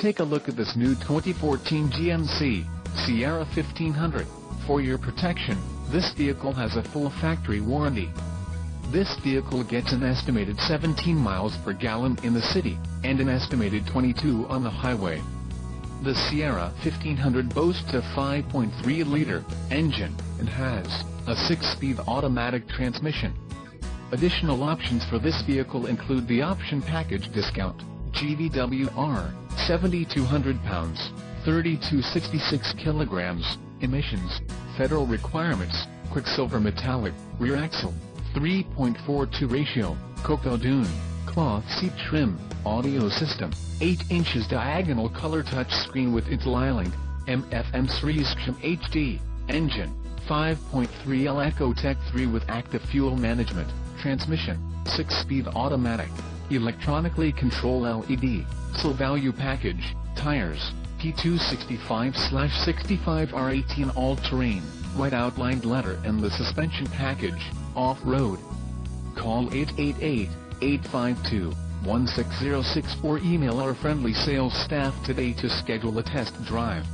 Take a look at this new 2014 GMC Sierra 1500. For your protection, this vehicle has a full factory warranty. This vehicle gets an estimated 17 miles per gallon in the city, and an estimated 22 on the highway. The Sierra 1500 boasts a 5.3-liter engine, and has a 6-speed automatic transmission. Additional options for this vehicle include the option package discount, GVWR, 7,200 pounds, 3266 kilograms, emissions, federal requirements, Quicksilver metallic, rear axle, 3.42 ratio, Cocoa Dune, cloth seat trim, audio system, 8 inches diagonal color touchscreen with Intelli-Link, MFM Series HD, engine, 5.3L Ecotec 3 with active fuel management, transmission, 6-speed automatic, electronically controlled LED, SLE value package, tires, P265/65 R18 all-terrain, white outlined leather and the suspension package, off-road. Call 888-852-1606 or email our friendly sales staff today to schedule a test drive.